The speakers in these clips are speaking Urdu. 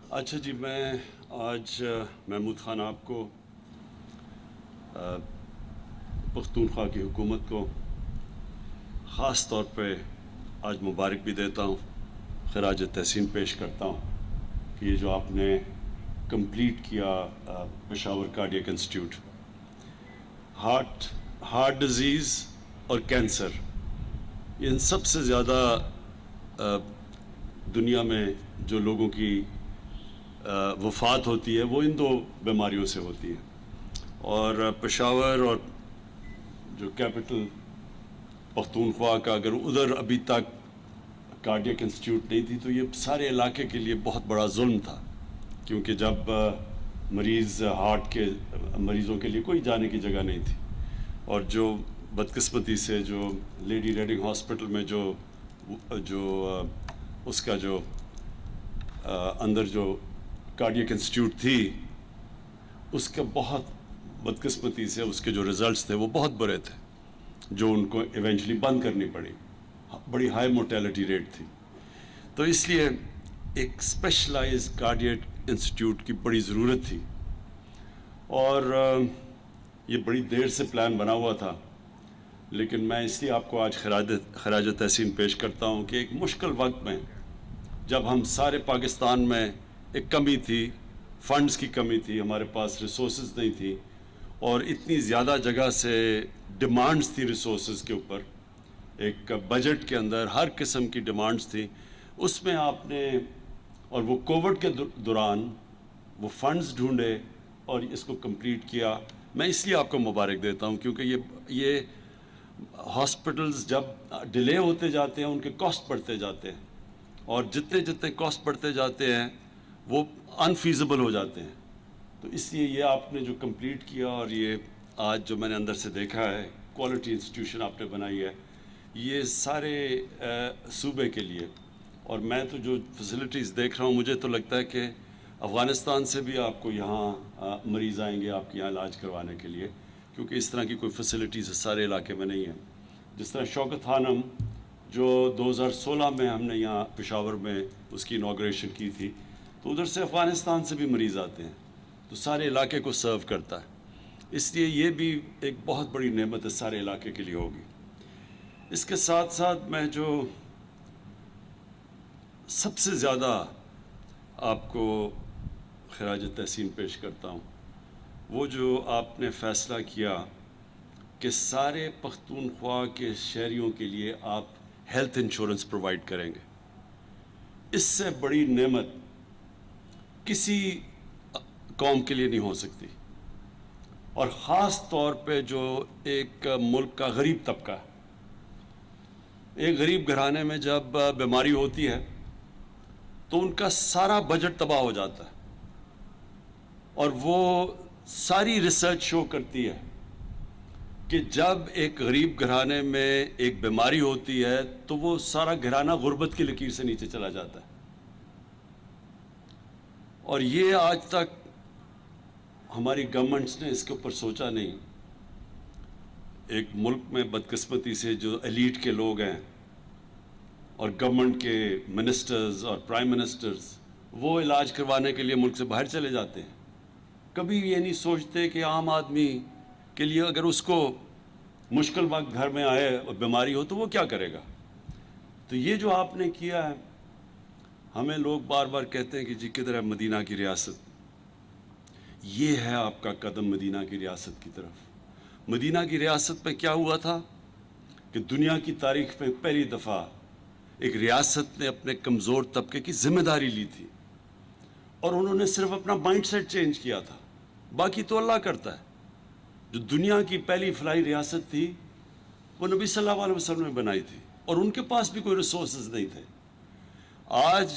اچھا جی، میں آج محمود خان آپ کو پختونخوا کی حکومت کو خاص طور پہ آج مبارک بھی دیتا ہوں، خراج تحسین پیش کرتا ہوں کہ یہ جو آپ نے کمپلیٹ کیا Peshawar cardiac institute, heart disease اور کینسر، ان سب سے زیادہ دنیا میں جو لوگوں کی وفات ہوتی ہے وہ ان دو بیماریوں سے ہوتی ہے، اور پشاور اور جو کیپٹل پختونخوا کا اگر ادھر ابھی تک کارڈیک انسٹیٹیوٹ نہیں تھی تو یہ سارے علاقے کے لیے بہت بڑا ظلم تھا، کیونکہ جب ہارٹ کے مریضوں کے لیے کوئی جانے کی جگہ نہیں تھی، اور جو بدقسمتی سے جو لیڈی ریڈنگ ہاسپٹل میں جو اس کا جو اندر جو کارڈیک انسٹیٹیوٹ تھی، اس کا بہت بدقسمتی سے اس کے جو ریزلٹس تھے وہ بہت برے تھے، جو ان کو ایونچولی بند کرنی پڑی، بڑی ہائی مورٹیلٹی ریٹ تھی۔ تو اس لیے ایک اسپیشلائز کارڈیک انسٹیٹیوٹ کی بڑی ضرورت تھی، اور یہ بڑی دیر سے پلان بنا ہوا تھا، لیکن میں اس لیے آپ کو آج خراج تحسین پیش کرتا ہوں کہ ایک مشکل وقت میں جب ہم سارے پاکستان میں ایک کمی تھی، فنڈز کی کمی تھی، ہمارے پاس ریسورسز نہیں تھی، اور اتنی زیادہ جگہ سے ڈیمانڈز تھی ریسورسز کے اوپر، ایک بجٹ کے اندر ہر قسم کی ڈیمانڈز تھی، اس میں آپ نے، اور وہ کووڈ کے دوران وہ فنڈز ڈھونڈے اور اس کو کمپلیٹ کیا۔ میں اس لیے آپ کو مبارک دیتا ہوں کیونکہ یہ ہاسپٹلز جب ڈیلے ہوتے جاتے ہیں ان کے کاسٹ بڑھتے جاتے ہیں، اور جتنے کاسٹ بڑھتے جاتے ہیں وہ انفیزیبل ہو جاتے ہیں۔ تو اس لیے یہ آپ نے جو کمپلیٹ کیا، اور یہ آج جو میں نے اندر سے دیکھا ہے کوالٹی انسٹیٹیوشن آپ نے بنائی ہے، یہ سارے صوبے کے لیے، اور میں تو جو فیسلٹیز دیکھ رہا ہوں مجھے تو لگتا ہے کہ افغانستان سے بھی آپ کو یہاں مریض آئیں گے آپ کے یہاں علاج کروانے کے لیے، کیونکہ اس طرح کی کوئی فیسلٹیز سارے علاقے میں نہیں ہیں۔ جس طرح شوکت خانم جو 2016 میں ہم نے یہاں پشاور میں اس کی انوگریشن کی تھی، تو ادھر سے افغانستان سے بھی مریض آتے ہیں، تو سارے علاقے کو سرو کرتا ہے، اس لیے یہ بھی ایک بہت بڑی نعمت ہے سارے علاقے کے لیے ہوگی۔ اس کے ساتھ ساتھ میں جو سب سے زیادہ آپ کو خراج تحسین پیش کرتا ہوں، وہ جو آپ نے فیصلہ کیا کہ سارے پختونخوا کے شہریوں کے لیے آپ ہیلتھ انشورنس پرووائڈ کریں گے، اس سے بڑی نعمت کسی قوم کے لیے نہیں ہو سکتی، اور خاص طور پہ جو ایک ملک کا غریب طبقہ ہے۔ ایک غریب گھرانے میں جب بیماری ہوتی ہے تو ان کا سارا بجٹ تباہ ہو جاتا ہے، اور وہ ساری ریسرچ شو کرتی ہے کہ جب ایک غریب گھرانے میں ایک بیماری ہوتی ہے تو وہ سارا گھرانہ غربت کی لکیر سے نیچے چلا جاتا ہے، اور یہ آج تک ہماری گورنمنٹس نے اس کے اوپر سوچا نہیں۔ ایک ملک میں بدقسمتی سے جو ایلیٹ کے لوگ ہیں اور گورنمنٹ کے منسٹرز اور پرائم منسٹرز، وہ علاج کروانے کے لیے ملک سے باہر چلے جاتے ہیں، کبھی یہ نہیں سوچتے کہ عام آدمی کے لیے اگر اس کو مشکل وقت گھر میں آئے اور بیماری ہو تو وہ کیا کرے گا۔ تو یہ جو آپ نے کیا ہے، ہمیں لوگ بار بار کہتے ہیں کہ جی کدھر ہے مدینہ کی ریاست، یہ ہے آپ کا قدم مدینہ کی ریاست کی طرف۔ مدینہ کی ریاست میں کیا ہوا تھا کہ دنیا کی تاریخ میں پہلی دفعہ ایک ریاست نے اپنے کمزور طبقے کی ذمہ داری لی تھی، اور انہوں نے صرف اپنا مائنڈ سیٹ چینج کیا تھا، باقی تو اللہ کرتا ہے۔ جو دنیا کی پہلی فلاحی ریاست تھی وہ نبی صلی اللہ علیہ وسلم نے بنائی تھی، اور ان کے پاس بھی کوئی ریسورسز نہیں تھے۔ آج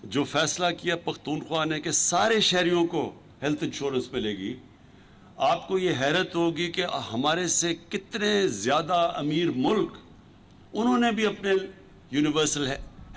جو فیصلہ کیا پختونخوا نے کہ سارے شہریوں کو ہیلتھ انشورنس ملے گی، آپ کو یہ حیرت ہوگی کہ ہمارے سے کتنے زیادہ امیر ملک، انہوں نے بھی اپنے یونیورسل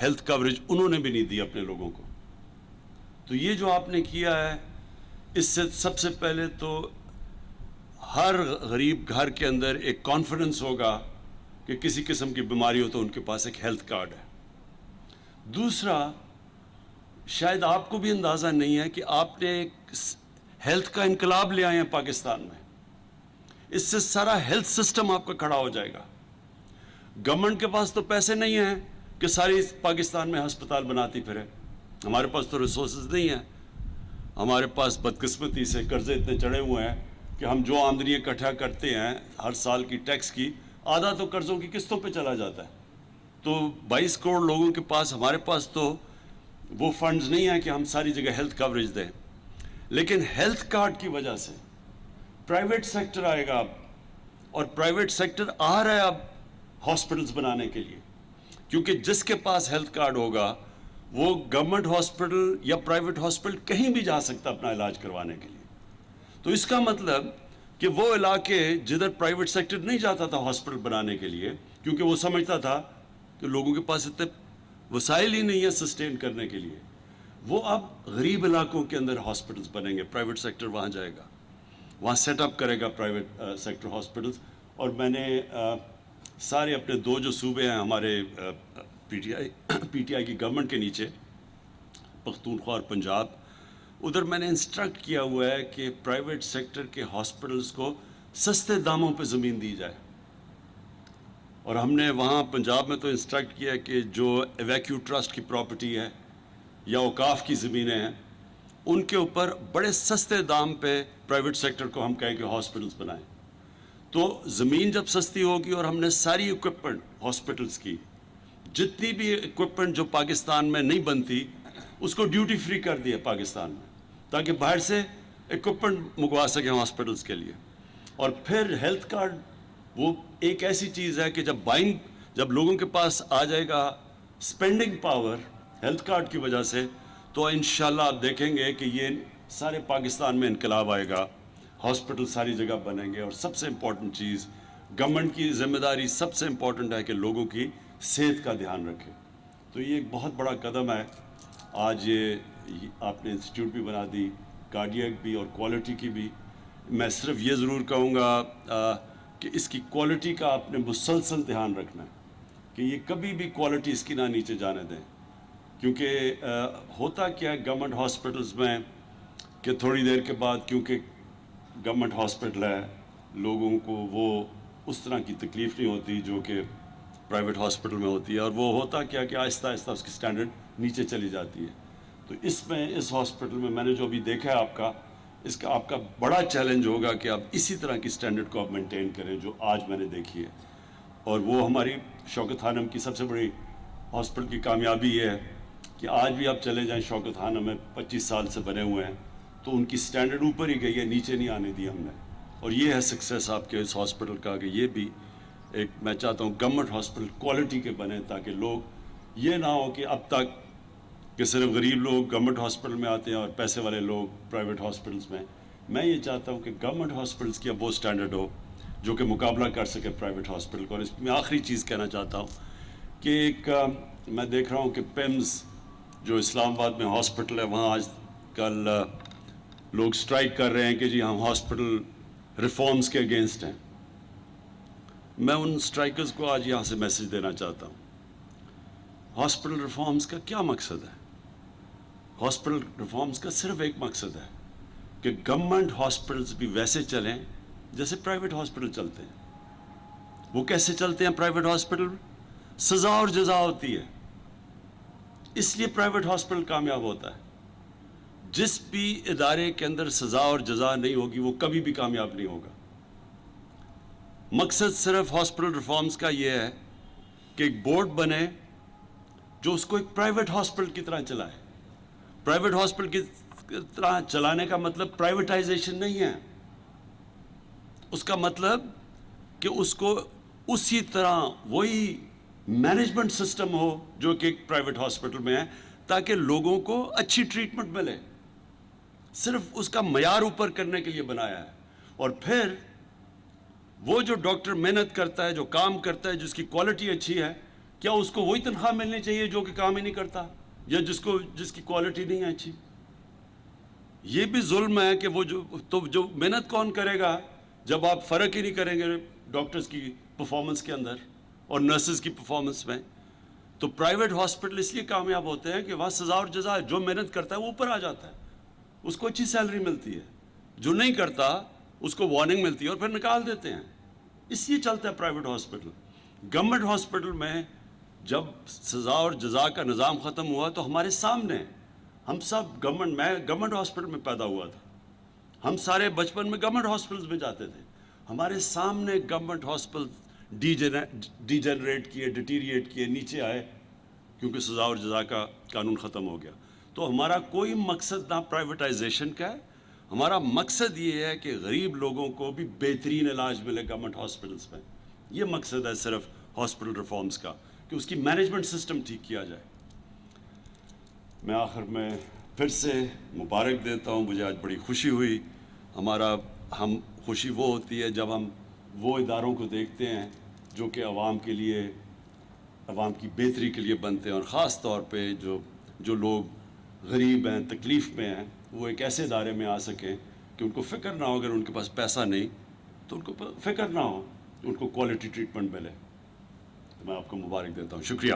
ہیلتھ کوریج انہوں نے بھی نہیں دی اپنے لوگوں کو۔ تو یہ جو آپ نے کیا ہے، اس سے سب سے پہلے تو ہر غریب گھر کے اندر ایک کانفیڈنس ہوگا کہ کسی قسم کی بیماری ہو تو ان کے پاس ایک ہیلتھ کارڈ ہے۔ دوسرا، شاید آپ کو بھی اندازہ نہیں ہے کہ آپ نے ایک ہیلتھ کا انقلاب لے آئے ہیں پاکستان میں. اس سے سارا ہیلتھ سسٹم آپ کا کھڑا ہو جائے گا. گورنمنٹ کے پاس تو پیسے نہیں ہیں کہ ساری پاکستان میں ہسپتال بناتی پھرے. ہمارے پاس تو ریسورسز نہیں ہیں. ہمارے پاس بدقسمتی سے قرضے اتنے چڑھے ہوئے ہیں کہ ہم جو آمدنی اکٹھا کرتے ہیں ہر سال کی ٹیکس کی, آدھا تو قرضوں کی قسطوں پہ چلا جاتا ہے. تو 22 کروڑ لوگوں کے پاس, ہمارے پاس تو وہ فنڈز نہیں ہیں کہ ہم ساری جگہ ہیلتھ کوریج دیں. لیکن ہیلتھ کارڈ کی وجہ سے پرائیویٹ سیکٹر آئے گا اب, اور پرائیویٹ سیکٹر آ رہا ہے اب ہاسپٹلز بنانے کے لیے, کیونکہ جس کے پاس ہیلتھ کارڈ ہوگا وہ گورنمنٹ ہاسپٹل یا پرائیویٹ ہاسپٹل کہیں بھی جا سکتا اپنا علاج کروانے کے لیے. تو اس کا مطلب کہ وہ علاقے جدھر پرائیویٹ سیکٹر نہیں جاتا تھا ہاسپٹل بنانے کے لیے, کیونکہ وہ سمجھتا تھا کہ لوگوں کے پاس اتنے وسائل ہی نہیں ہے سسٹین کرنے کے لیے, وہ اب غریب علاقوں کے اندر ہاسپٹلز بنیں گے. پرائیویٹ سیکٹر وہاں جائے گا, وہاں سیٹ اپ کرے گا پرائیویٹ سیکٹر ہاسپٹلز. اور میں نے سارے اپنے 2 جو صوبے ہیں ہمارے پی ٹی آئی کی گورنمنٹ کے نیچے, پختونخوا اور پنجاب, ادھر میں نے انسٹرکٹ کیا ہوا ہے کہ پرائیویٹ سیکٹر کے ہاسپٹلز کو سستے داموں پہ زمین دی جائے. اور ہم نے وہاں پنجاب میں تو انسٹرکٹ کیا کہ جو ایویکیو ٹرسٹ کی پراپرٹی ہے یا اوقاف کی زمینیں ہیں, ان کے اوپر بڑے سستے دام پہ پرائیویٹ سیکٹر کو ہم کہیں کہ ہاسپٹلز بنائیں. تو زمین جب سستی ہوگی اور ہم نے ساری اکوپمنٹ ہاسپٹلز کی, جتنی بھی اکوپمنٹ جو پاکستان میں نہیں بنتی اس کو ڈیوٹی فری کر دیا پاکستان میں, تاکہ باہر سے اکوپمنٹ منگوا سکیں ہاسپٹلز کے لیے. اور پھر ہیلتھ کارڈ وہ ایک ایسی چیز ہے کہ جب لوگوں کے پاس آ جائے گا اسپینڈنگ پاور ہیلتھ کارڈ کی وجہ سے, تو انشاءاللہ آپ دیکھیں گے کہ یہ سارے پاکستان میں انقلاب آئے گا, ہاسپٹل ساری جگہ بنیں گے. اور سب سے امپورٹنٹ چیز, گورنمنٹ کی ذمہ داری سب سے امپورٹنٹ ہے کہ لوگوں کی صحت کا دھیان رکھے. تو یہ ایک بہت بڑا قدم ہے. آج یہ آپ نے انسٹیٹیوٹ بھی بنا دی, کارڈیاک بھی اور کوالٹی کی بھی. میں صرف یہ ضرور کہوں گا کہ اس کی کوالٹی کا آپ نے مسلسل دھیان رکھنا ہے کہ یہ کبھی بھی کوالٹی اس کی نہ نیچے جانے دیں. کیونکہ ہوتا کیا گورنمنٹ ہاسپٹلز میں کہ تھوڑی دیر کے بعد, کیونکہ گورنمنٹ ہاسپٹل ہے, لوگوں کو وہ اس طرح کی تکلیف نہیں ہوتی جو کہ پرائیویٹ ہاسپٹل میں ہوتی ہے, اور وہ ہوتا کیا کہ آہستہ آہستہ اس کی سٹینڈرڈ نیچے چلی جاتی ہے. تو اس ہاسپٹل میں نے جو ابھی دیکھا ہے آپ کا بڑا چیلنج ہوگا کہ آپ اسی طرح کی سٹینڈرڈ کو آپ مینٹین کریں جو آج میں نے دیکھی ہے. اور وہ ہماری شوکت خانم کی سب سے بڑی ہاسپٹل کی کامیابی یہ ہے کہ آج بھی آپ چلے جائیں شوکت خانم میں 25 سال سے بنے ہوئے ہیں, تو ان کی سٹینڈرڈ اوپر ہی گئی ہے, نیچے نہیں آنے دی ہم نے. اور یہ ہے سکسیس آپ کے اس ہاسپٹل کا کہ یہ بھی ایک, میں چاہتا ہوں گورنمنٹ ہاسپٹل کوالٹی کے بنے, تاکہ لوگ یہ نہ ہو کہ اب تک کہ صرف غریب لوگ گورنمنٹ ہاسپٹل میں آتے ہیں اور پیسے والے لوگ پرائیویٹ ہاسپٹلز میں. میں یہ چاہتا ہوں کہ گورنمنٹ ہاسپٹلز کی اب وہ سٹینڈرڈ ہو جو کہ مقابلہ کر سکے پرائیویٹ ہاسپٹل کو. اور اس میں آخری چیز کہنا چاہتا ہوں کہ ایک میں دیکھ رہا ہوں کہ پیمز جو اسلام آباد میں ہاسپٹل ہے, وہاں آج کل لوگ سٹرائک کر رہے ہیں کہ جی ہم ہاسپٹل ریفارمز کے اگینسٹ ہیں. میں ان سٹرائکرز کو آج یہاں سے میسج دینا چاہتا ہوں, ہاسپٹل ریفارمز کا کیا مقصد ہے؟ ہاسپٹل ریفارمز کا صرف ایک مقصد ہے کہ گورنمنٹ ہاسپٹلز بھی ویسے چلیں جیسے پرائیویٹ ہاسپٹل چلتے ہیں. وہ کیسے چلتے ہیں پرائیویٹ ہاسپٹل؟ سزا اور جزا ہوتی ہے, اس لیے پرائیویٹ ہاسپٹل کامیاب ہوتا ہے. جس بھی ادارے کے اندر سزا اور جزا نہیں ہوگی وہ کبھی بھی کامیاب نہیں ہوگا. مقصد صرف ہاسپٹل ریفارمز کا یہ ہے کہ ایک بورڈ بنے جو اس کو ایک پرائیویٹ ہاسپٹل کی طرح چلائے. پرائیویٹ ہاسپٹل کی طرح چلانے کا مطلب پرائیویٹائزیشن نہیں ہے, اس کا مطلب کہ اس کو اسی طرح وہی مینجمنٹ سسٹم ہو جو کہ ایک پرائیویٹ ہاسپٹل میں ہے, تاکہ لوگوں کو اچھی ٹریٹمنٹ ملے. صرف اس کا معیار اوپر کرنے کے لیے بنایا ہے. اور پھر وہ جو ڈاکٹر محنت کرتا ہے, جو کام کرتا ہے, جس کی کوالٹی اچھی ہے, کیا اس کو وہی تنخواہ ملنی چاہیے جو کہ کام ہی نہیں کرتا یا جس کی کوالٹی نہیں ہے اچھی؟ یہ بھی ظلم ہے کہ وہ جو محنت کون کرے گا جب آپ فرق ہی نہیں کریں گے ڈاکٹرز کی پرفارمنس کے اندر اور نرسز کی پرفارمنس میں. تو پرائیویٹ ہاسپٹل اس لیے کامیاب ہوتے ہیں کہ وہاں سزا اور جزا ہے، جو محنت کرتا ہے وہ اوپر آ جاتا ہے، اس کو اچھی سیلری ملتی ہے، جو نہیں کرتا اس کو وارننگ ملتی ہے اور پھر نکال دیتے ہیں. اس لیے چلتا ہے پرائیویٹ ہاسپٹل. گورنمنٹ ہاسپٹل میں جب سزا اور جزا کا نظام ختم ہوا تو ہمارے سامنے ہم سب میں گورنمنٹ ہاسپٹل میں پیدا ہوا تھا، ہم سارے بچپن میں گورنمنٹ ہاسپٹلز میں جاتے تھے، ہمارے سامنے گورنمنٹ ہاسپٹل ڈیجنریٹ کیے، ڈیٹیریٹ کیے، نیچے آئے کیونکہ سزا اور جزا کا قانون ختم ہو گیا. تو ہمارا کوئی مقصد نہ پرائیویٹائزیشن کا ہے، ہمارا مقصد یہ ہے کہ غریب لوگوں کو بھی بہترین علاج ملے گورنمنٹ ہاسپٹلس میں. یہ مقصد ہے صرف ہاسپٹل ریفارمز کا کہ اس کی مینجمنٹ سسٹم ٹھیک کیا جائے. میں آخر میں پھر سے مبارک دیتا ہوں، مجھے آج بڑی خوشی ہوئی. ہم خوشی وہ ہوتی ہے جب ہم وہ اداروں کو دیکھتے ہیں جو کہ عوام کے لیے، عوام کی بہتری کے لیے بنتے ہیں، اور خاص طور پہ جو لوگ غریب ہیں، تکلیف میں ہیں، وہ ایک ایسے ادارے میں آ سکیں کہ ان کو فکر نہ ہو، اگر ان کے پاس پیسہ نہیں تو ان کو فکر نہ ہو، ان کو کوالٹی ٹریٹمنٹ ملے. تو میں آپ کو مبارک دیتا ہوں. شکریہ.